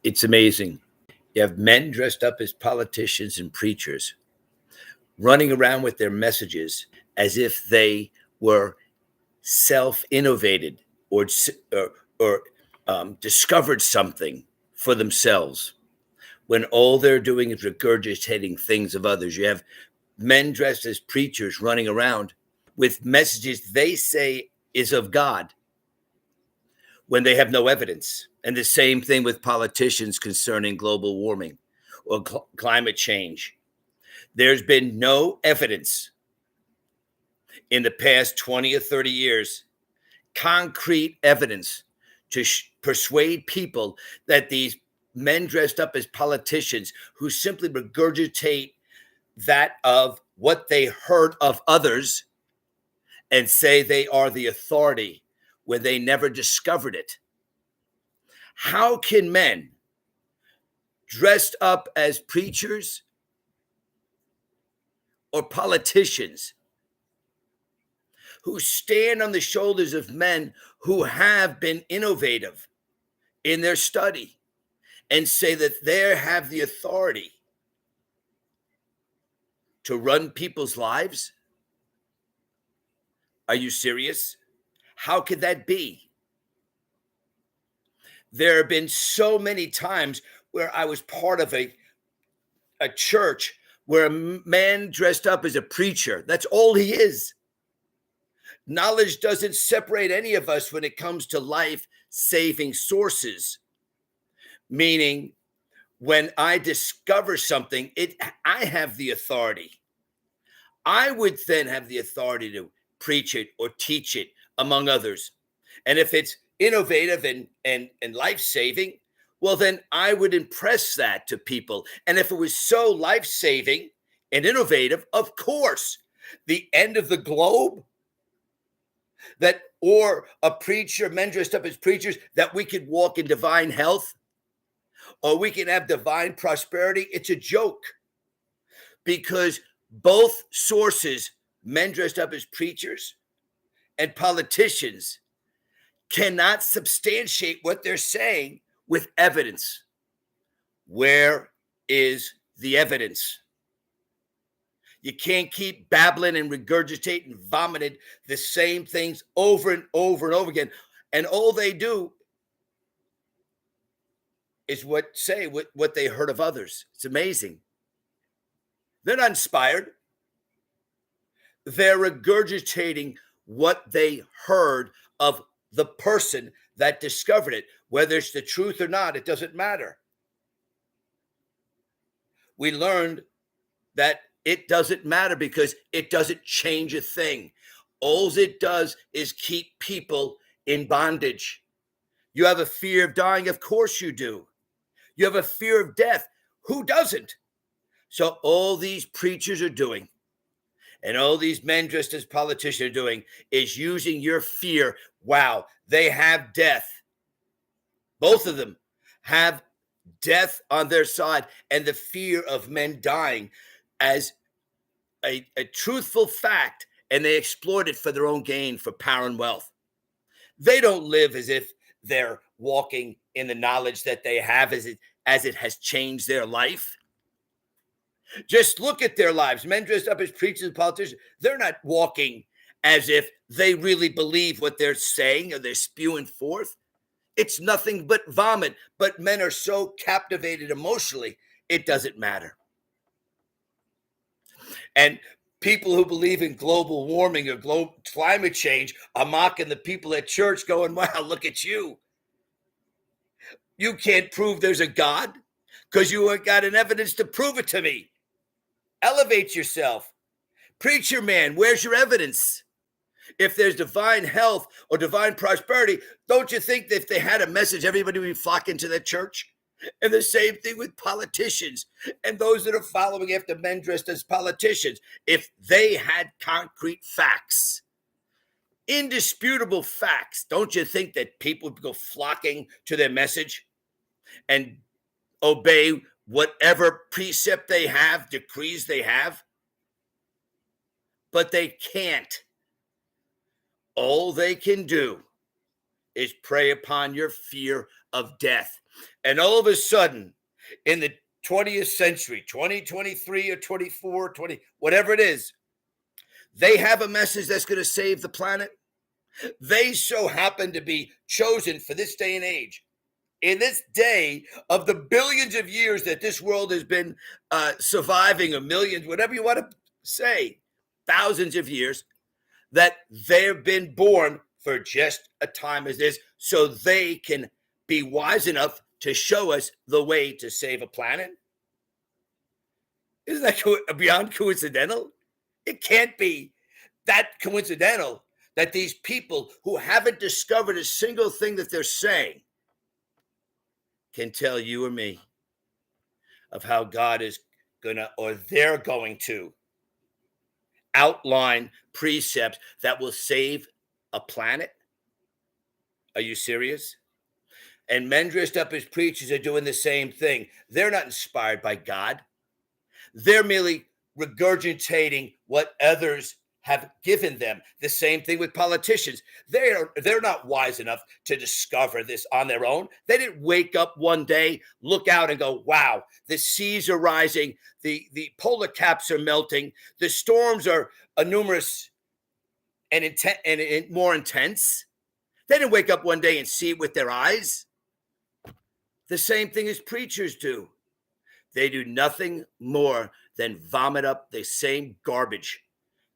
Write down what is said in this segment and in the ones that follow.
It's amazing. You have men dressed up as politicians and preachers running around with their messages as if they were self-innovated or discovered something for themselves when all they're doing is regurgitating things of others. You have men dressed as preachers running around with messages they say is of God when they have no evidence. And the same thing with politicians concerning global warming or climate change. There's been no evidence in the past 20 or 30 years, concrete evidence to persuade people that these men dressed up as politicians who simply regurgitate that of what they heard of others and say they are the authority when they never discovered it. How can men dressed up as preachers or politicians who stand on the shoulders of men who have been innovative in their study and say that they have the authority to run people's lives? Are you serious? How could that be? There have been so many times where I was part of a church where a man dressed up as a preacher, that's all he is. Knowledge doesn't separate any of us when it comes to life-saving sources, meaning when I discover something, I have the authority. I would then have the authority to preach it or teach it, among others. And if it's innovative and life-saving, well, then I would impress that to people. And if it was so life-saving and innovative, of course, the end of the globe, that, or a preacher, men dressed up as preachers, that we could walk in divine health or we can have divine prosperity, it's a joke. Because both sources, men dressed up as preachers and politicians, cannot substantiate what they're saying with evidence. Where is the evidence? You can't keep babbling and regurgitating and vomiting the same things over and over and over again. And all they do is what they heard of others. It's amazing. They're not inspired. They're regurgitating what they heard of the person that discovered it. Whether it's the truth or not, it doesn't matter. We learned that it doesn't matter because it doesn't change a thing. All it does is keep people in bondage. You have a fear of dying? Of course you do. You have a fear of death? Who doesn't? So all these preachers are doing, and all these men dressed as politicians are doing, is using your fear. Wow, they have death. Both of them have death on their side and the fear of men dying as a truthful fact, and they exploit it for their own gain, for power and wealth. They don't live as if they're walking in the knowledge that they have as it has changed their life. Just look at their lives. Men dressed up as preachers and politicians, they're not walking as if they really believe what they're saying or they're spewing forth. It's nothing but vomit. But men are so captivated emotionally, it doesn't matter. And people who believe in global warming or global climate change are mocking the people at church, going, wow, look at you. You can't prove there's a God because you ain't got an evidence to prove it to me. Elevate yourself. Preacher man, where's your evidence? If there's divine health or divine prosperity, don't you think that if they had a message, everybody would be flocking to that church? And the same thing with politicians and those that are following after men dressed as politicians. If they had concrete facts, indisputable facts, don't you think that people would go flocking to their message and obey whatever precept they have, decrees they have? But they can't. All they can do is prey upon your fear of death. And all of a sudden, in the 20th century, 2023 or 24, 20, whatever it is, they have a message that's going to save the planet. They so happen to be chosen for this day and age. In this day of the billions of years that this world has been surviving, or millions, whatever you want to say, thousands of years, that they've been born for just a time as this, so they can be wise enough to show us the way to save a planet. Isn't that beyond coincidental? It can't be that coincidental that these people who haven't discovered a single thing that they're saying can tell you or me of how God is gonna, or they're going to, outline precepts that will save a planet. Are you serious? And men dressed up as preachers are doing the same thing. They're not inspired by God. They're merely regurgitating what others have given them. The same thing with politicians. They're not wise enough to discover this on their own. They didn't wake up one day, look out and go, wow, the seas are rising, the polar caps are melting, the storms are numerous and more intense. They didn't wake up one day and see it with their eyes. The same thing as preachers do. They do nothing more than vomit up the same garbage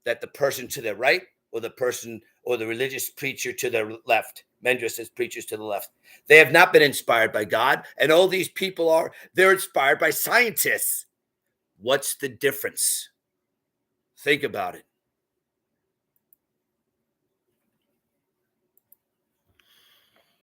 that the person to their right, or the person or the religious preacher to their left, men dressed as preachers to the left. They have not been inspired by God, and all these people they're inspired by scientists. What's the difference? Think about it.